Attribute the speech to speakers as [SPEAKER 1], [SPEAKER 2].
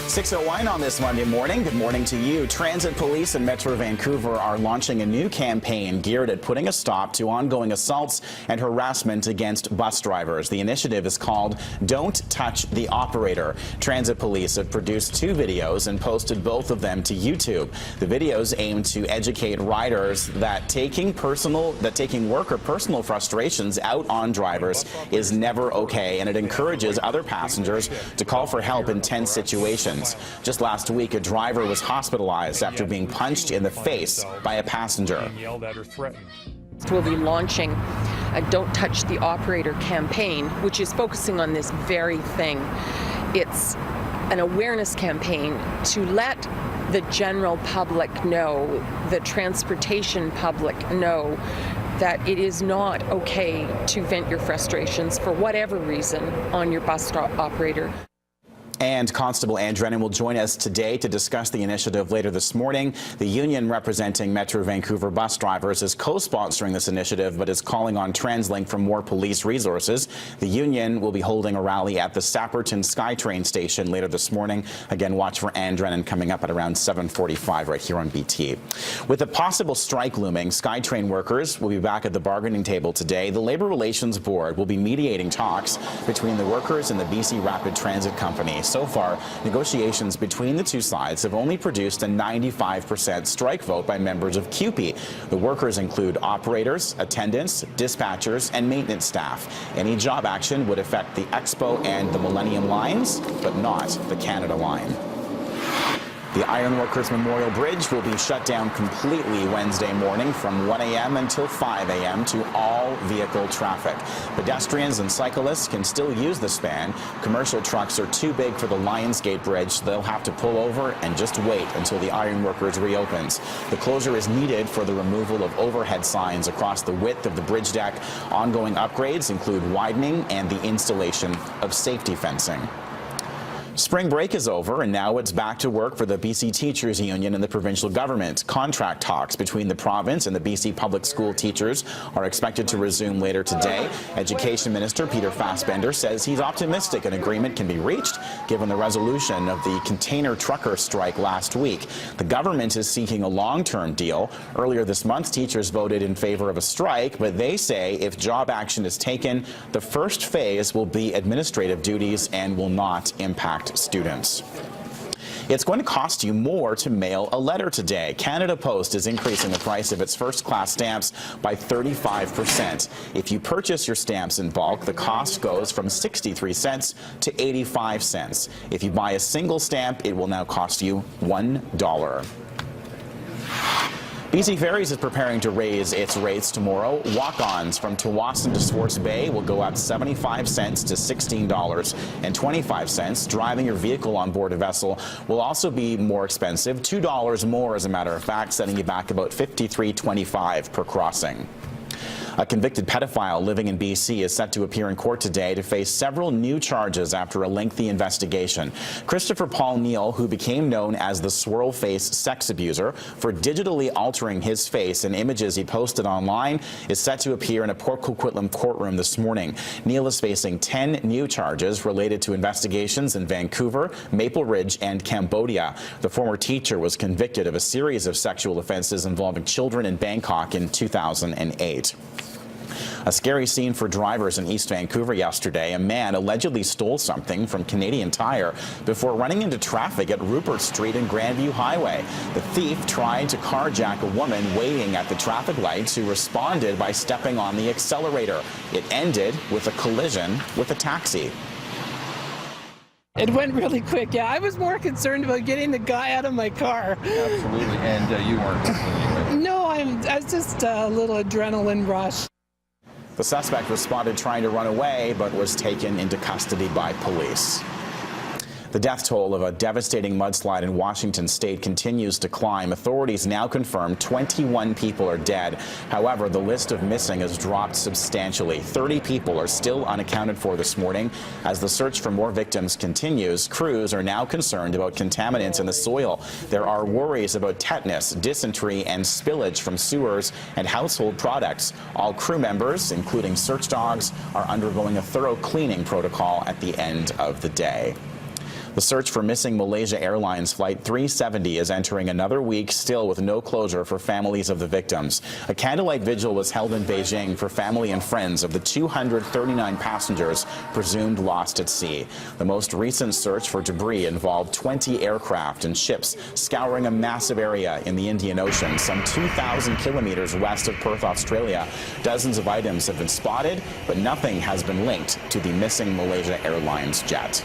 [SPEAKER 1] 6:01 on this Monday morning. Good morning to you. Transit police in Metro Vancouver are launching a new campaign geared at putting a stop to ongoing assaults and harassment against bus drivers. The initiative is called Don't Touch the Operator. Transit police have produced 2 videos and posted both of them to YouTube. The videos aim to educate riders that taking work or personal frustrations out on drivers is never okay, and it encourages other passengers to call for help in tense situations. Just last week, a driver was hospitalized after being punched in the face by a passenger.
[SPEAKER 2] We'll be launching a Don't Touch the Operator campaign, which is focusing on this very thing. It's an awareness campaign to let the general public know, the transportation public know, that it is not okay to vent your frustrations for whatever reason on your bus stop operator.
[SPEAKER 1] And Constable Anne Drennan will join us today to discuss the initiative later this morning. The union representing Metro Vancouver bus drivers is co-sponsoring this initiative, but is calling on TransLink for more police resources. The union will be holding a rally at the Sapperton SkyTrain station later this morning. Again, watch for Anne Drennan coming up at around 7:45 right here on BT. With a possible strike looming, SkyTrain workers will be back at the bargaining table today. The Labour Relations Board will be mediating talks between the workers and the BC Rapid Transit Company. So far, negotiations between the two sides have only produced a 95% strike vote by members of CUPE. The workers include operators, attendants, dispatchers, and maintenance staff. Any job action would affect the Expo and the Millennium lines, but not the Canada line. The Ironworkers Memorial Bridge will be shut down completely Wednesday morning from 1 a.m. until 5 a.m. to all vehicle traffic. Pedestrians and cyclists can still use the span. Commercial trucks are too big for the Lionsgate Bridge. They'll have to pull over and just wait until the Ironworkers reopens. The closure is needed for the removal of overhead signs across the width of the bridge deck. Ongoing upgrades include widening and the installation of safety fencing. Spring break is over, and now it's back to work for the BC Teachers Union and the provincial government. Contract talks between the province and the BC public school teachers are expected to resume later today. Education Minister Peter Fassbender says he's optimistic an agreement can be reached given the resolution of the container trucker strike last week. The government is seeking a long-term deal. Earlier this month, teachers voted in favor of a strike, but they say if job action is taken, the first phase will be administrative duties and will not impact students. It's going to cost you more to mail a letter today. Canada Post is increasing the price of its first-class stamps by 35%. If you purchase your stamps in bulk, the cost goes from 63 cents to 85 cents. If you buy a single stamp, it will now cost you $1. BC Ferries is preparing to raise its rates tomorrow. Walk-ons from Tsawwassen to Swartz Bay will go up 75 cents to $16.25. Driving your vehicle on board a vessel will also be more expensive, $2 more as a matter of fact, setting you back about $53.25 per crossing. A convicted pedophile living in BC is set to appear in court today to face several new charges after a lengthy investigation. Christopher Paul Neal, who became known as the Swirl Face sex abuser for digitally altering his face in images he posted online, is set to appear in a Port Coquitlam courtroom this morning. Neal is facing 10 new charges related to investigations in Vancouver, Maple Ridge, and Cambodia. The former teacher was convicted of a series of sexual offenses involving children in Bangkok in 2008. A scary scene for drivers in East Vancouver yesterday. A man allegedly stole something from Canadian Tire before running into traffic at Rupert Street and Grandview Highway. The thief tried to carjack a woman waiting at the traffic lights who responded by stepping on the accelerator. It ended with a collision with a taxi.
[SPEAKER 3] It went really quick, yeah. I was more concerned about getting the guy out of my car.
[SPEAKER 4] Absolutely, and you weren't.
[SPEAKER 3] No, I was just a little adrenaline rush.
[SPEAKER 1] The suspect was spotted trying to run away, but was taken into custody by police. The death toll of a devastating mudslide in Washington state continues to climb. Authorities now confirm 21 people are dead. However, the list of missing has dropped substantially. 30 people are still unaccounted for this morning. As the search for more victims continues, crews are now concerned about contaminants in the soil. There are worries about tetanus, dysentery, and spillage from sewers and household products. All crew members, including search dogs, are undergoing a thorough cleaning protocol at the end of the day. The search for missing Malaysia Airlines Flight 370 is entering another week, still with no closure for families of the victims. A candlelight vigil was held in Beijing for family and friends of the 239 passengers presumed lost at sea. The most recent search for debris involved 20 aircraft and ships scouring a massive area in the Indian Ocean, some 2,000 kilometers west of Perth, Australia. Dozens of items have been spotted, but nothing has been linked to the missing Malaysia Airlines jet.